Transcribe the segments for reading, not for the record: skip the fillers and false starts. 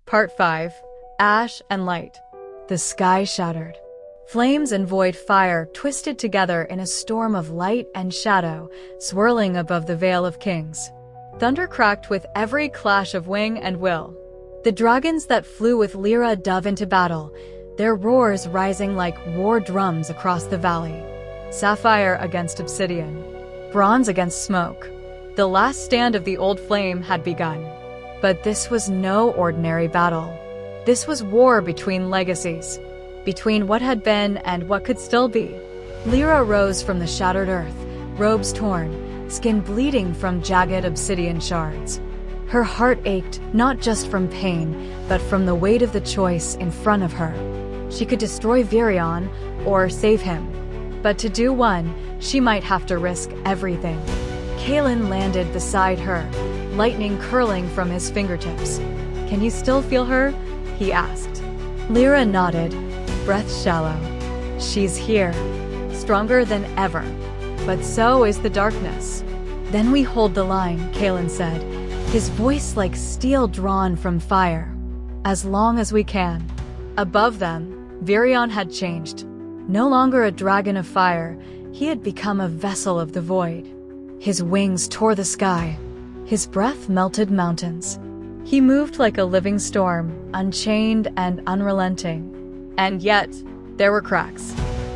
Part 5. Ash and Light. The sky shattered. Flames and void fire twisted together in a storm of light and shadow, swirling above the Vale of Kings. Thunder cracked with every clash of wing and will. The dragons that flew with Lyra dove into battle, their roars rising like war drums across the valley. Sapphire against obsidian, bronze against smoke. The last stand of the old flame had begun. But this was no ordinary battle. This was war between legacies, between what had been and what could still be. Lyra rose from the shattered earth, robes torn, skin bleeding from jagged obsidian shards. Her heart ached not just from pain, but from the weight of the choice in front of her. She could destroy Vireon or save him, but to do one, she might have to risk everything. Kalen landed beside her, lightning curling from his fingertips. "Can you still feel her?" he asked. Lyra nodded, breath shallow. "She's here, stronger than ever, but so is the darkness." "Then we hold the line," Kalen said, his voice like steel drawn from fire. "As long as we can." Above them, Vireon had changed. No longer a dragon of fire, he had become a vessel of the void. His wings tore the sky. His breath melted mountains. He moved like a living storm, unchained and unrelenting. And yet, there were cracks.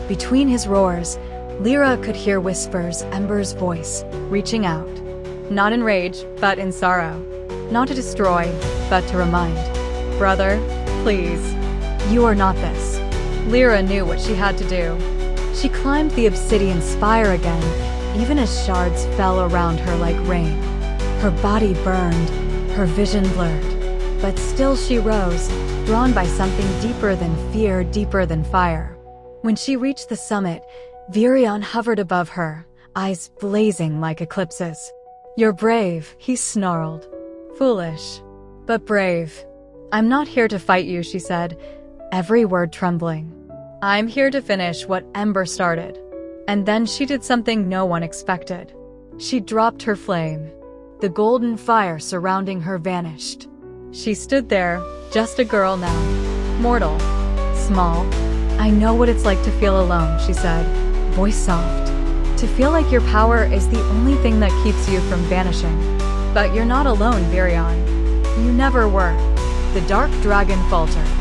Between his roars, Lyra could hear whispers, Ember's voice, reaching out. Not in rage, but in sorrow. Not to destroy, but to remind. "Brother, please. You are not this." Lyra knew what she had to do. She climbed the obsidian spire again, even as shards fell around her like rain. Her body burned, her vision blurred. But still she rose, drawn by something deeper than fear, deeper than fire. When she reached the summit, Vireon hovered above her, eyes blazing like eclipses. "You're brave," he snarled. "Foolish, but brave." "I'm not here to fight you," she said, every word trembling. "I'm here to finish what Ember started." And then she did something no one expected. She dropped her flame. The golden fire surrounding her vanished. She stood there, just a girl now. Mortal. Small. "I know what it's like to feel alone," she said, voice soft. "To feel like your power is the only thing that keeps you from vanishing. But you're not alone, Vireon. You never were." The dark dragon faltered.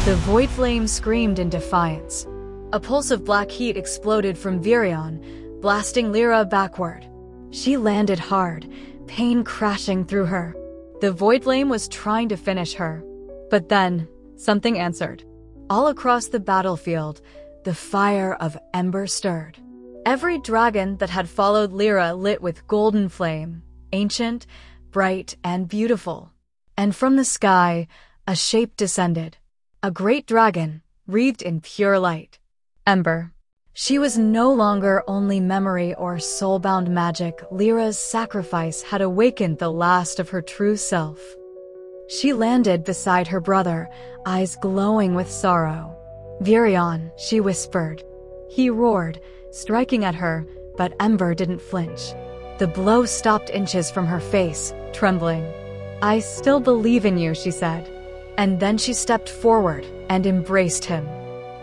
The void flame screamed in defiance. A pulse of black heat exploded from Vireon, blasting Lyra backward. She landed hard, pain crashing through her. The void flame was trying to finish her. But then, something answered. All across the battlefield, the fire of Ember stirred. Every dragon that had followed Lyra lit with golden flame, ancient, bright, and beautiful. And from the sky, a shape descended. A great dragon, wreathed in pure light. Ember. She was no longer only memory or soul-bound magic. Lyra's sacrifice had awakened the last of her true self. She landed beside her brother, eyes glowing with sorrow. "Vireon," she whispered. He roared, striking at her, but Ember didn't flinch. The blow stopped inches from her face, trembling. "I still believe in you," she said. And then she stepped forward and embraced him.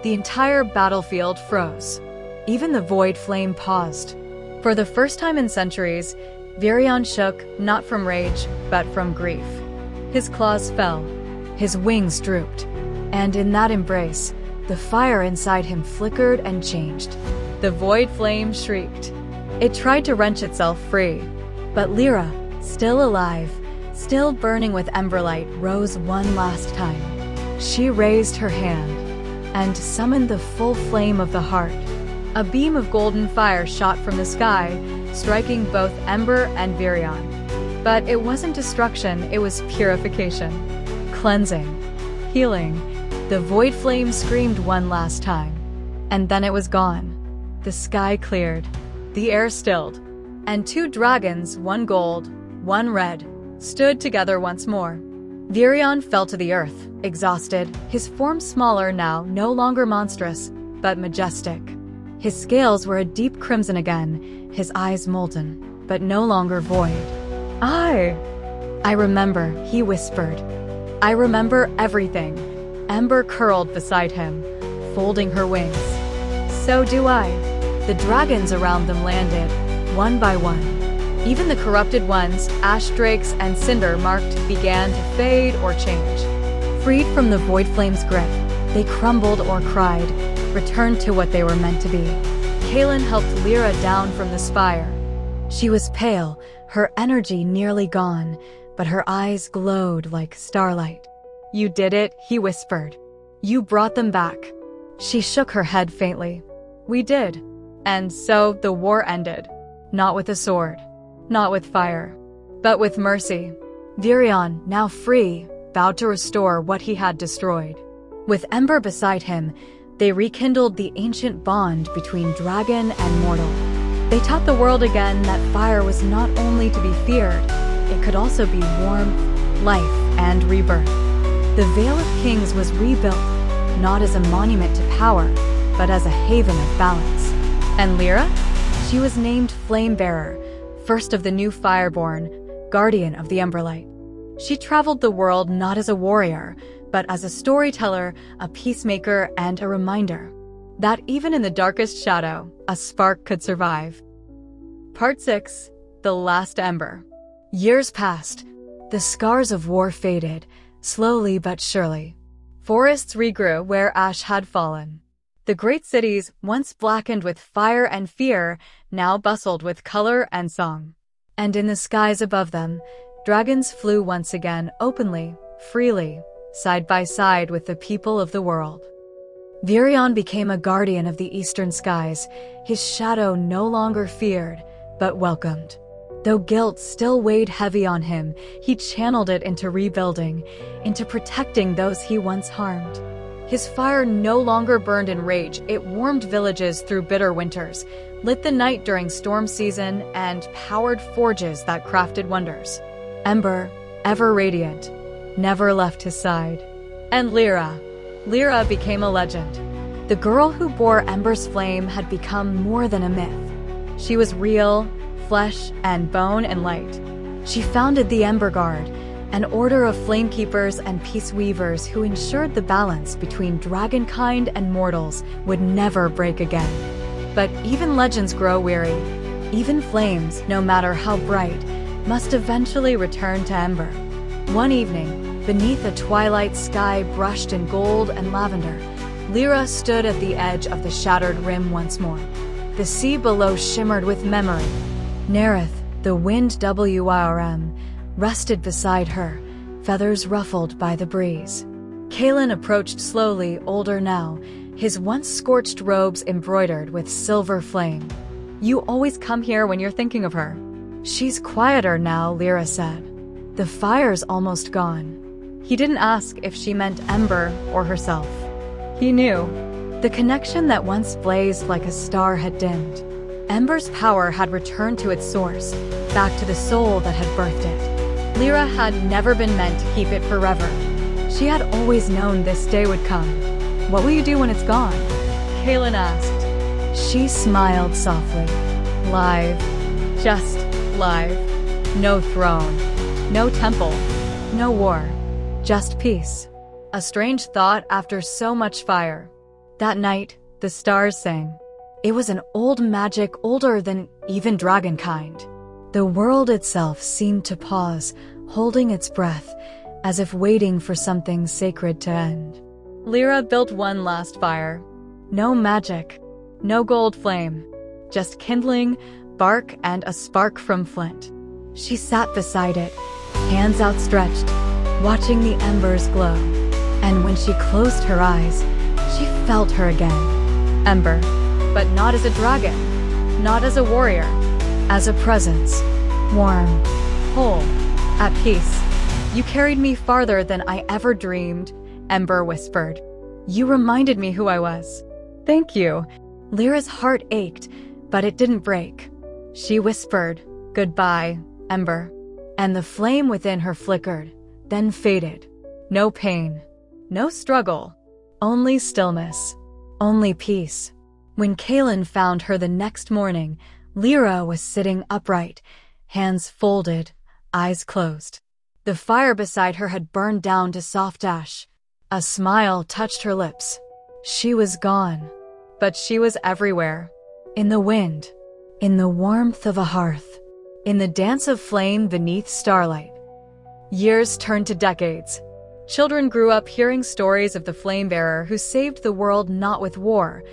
The entire battlefield froze. Even the void flame paused. For the first time in centuries, Vireon shook, not from rage, but from grief. His claws fell. His wings drooped. And in that embrace, the fire inside him flickered and changed. The void flame shrieked. It tried to wrench itself free. But Lyra, still alive, still burning with emberlight, rose one last time. She raised her hand and summoned the full flame of the heart. A beam of golden fire shot from the sky, striking both Ember and Vireon. But it wasn't destruction, it was purification. Cleansing. Healing. The void flame screamed one last time. And then it was gone. The sky cleared. The air stilled. And two dragons, one gold, one red, stood together once more. Vireon fell to the earth, exhausted, his form smaller now, no longer monstrous, but majestic. His scales were a deep crimson again, his eyes molten, but no longer void. I remember," he whispered. I remember everything. Ember curled beside him, folding her wings. So do I. The dragons around them landed, one by one. Even the corrupted ones, ash drakes and cinder marked, began to fade or change. Freed from the void flame's grip, they crumbled or cried, returned to what they were meant to be. Kaelin helped Lyra down from the spire. She was pale, her energy nearly gone, but her eyes glowed like starlight. You did it, he whispered. You brought them back. She shook her head faintly. We did. And so the war ended. Not with a sword, not with fire, but with mercy. Vireon, now free, vowed to restore what he had destroyed. With Ember beside him, they rekindled the ancient bond between dragon and mortal. They taught the world again that fire was not only to be feared, it could also be warmth, life, and rebirth. The Vale of Kings was rebuilt, not as a monument to power, but as a haven of balance. And Lyra? She was named Flamebearer, first of the new Fireborn, guardian of the Emberlight. She traveled the world not as a warrior, but as a storyteller, a peacemaker, and a reminder that even in the darkest shadow, a spark could survive. Part 6. The Last Ember. Years passed. The scars of war faded, slowly but surely. Forests regrew where ash had fallen. The great cities, once blackened with fire and fear, now bustled with color and song. And in the skies above them, dragons flew once again openly, freely, side by side with the people of the world. Vireon became a guardian of the eastern skies, his shadow no longer feared, but welcomed. Though guilt still weighed heavy on him, he channeled it into rebuilding, into protecting those he once harmed. His fire no longer burned in rage, it warmed villages through bitter winters, lit the night during storm season, and powered forges that crafted wonders. Ember, ever radiant, never left his side. And Lyra. Lyra became a legend. The girl who bore Ember's flame had become more than a myth. She was real, flesh and bone and light. She founded the Ember Guard, an order of flamekeepers and peace weavers who ensured the balance between dragonkind and mortals would never break again. But even legends grow weary. Even flames, no matter how bright, must eventually return to Ember. One evening, beneath a twilight sky brushed in gold and lavender, Lyra stood at the edge of the shattered rim once more. The sea below shimmered with memory. Nerith, the wind WRM, rested beside her, feathers ruffled by the breeze. Kaelin approached slowly, older now, his once scorched robes embroidered with silver flame. You always come here when you're thinking of her. She's quieter now, Lyra said. The fire's almost gone. He didn't ask if she meant Ember or herself. He knew. The connection that once blazed like a star had dimmed. Ember's power had returned to its source, back to the soul that had birthed it. Lyra had never been meant to keep it forever. She had always known this day would come. What will you do when it's gone? Kaelin asked. She smiled softly. Live. Just live. No throne. No temple. No war. Just peace. A strange thought after so much fire. That night, the stars sang. It was an old magic older than even dragonkind. The world itself seemed to pause, holding its breath, as if waiting for something sacred to end. Lyra built one last fire. No magic, no gold flame, just kindling, bark, and a spark from flint. She sat beside it, hands outstretched, watching the embers glow. And when she closed her eyes, she felt her again. Ember, but not as a dragon, not as a warrior, as a presence, warm, whole, at peace. You carried me farther than I ever dreamed, Ember whispered. You reminded me who I was. Thank you. Lyra's heart ached, but it didn't break. She whispered, goodbye, Ember. And the flame within her flickered, then faded. No pain, no struggle, only stillness, only peace. When Kaelin found her the next morning, Lyra was sitting upright, hands folded, eyes closed. The fire beside her had burned down to soft ash. A smile touched her lips. She was gone, but she was everywhere. In the wind, in the warmth of a hearth, in the dance of flame beneath starlight. Years turned to decades. Children grew up hearing stories of the flame bearer who saved the world not with war,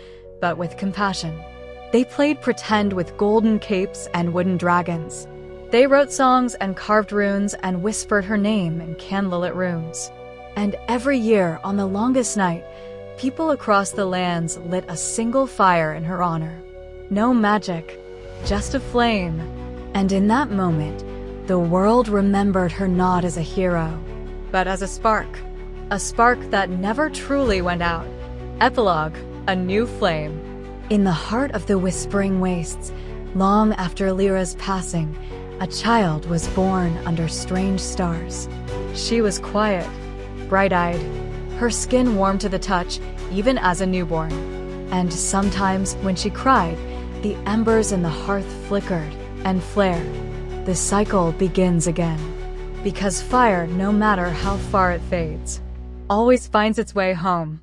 but with compassion. They played pretend with golden capes and wooden dragons. They wrote songs and carved runes and whispered her name in candlelit rooms. And every year, on the longest night, people across the lands lit a single fire in her honor. No magic, just a flame. And in that moment, the world remembered her not as a hero, but as a spark that never truly went out. Epilogue, a new flame. In the heart of the whispering wastes, long after Lyra's passing, a child was born under strange stars. She was quiet, bright-eyed, her skin warm to the touch, even as a newborn. And sometimes, when she cried, the embers in the hearth flickered and flared. The cycle begins again. Because fire, no matter how far it fades, always finds its way home.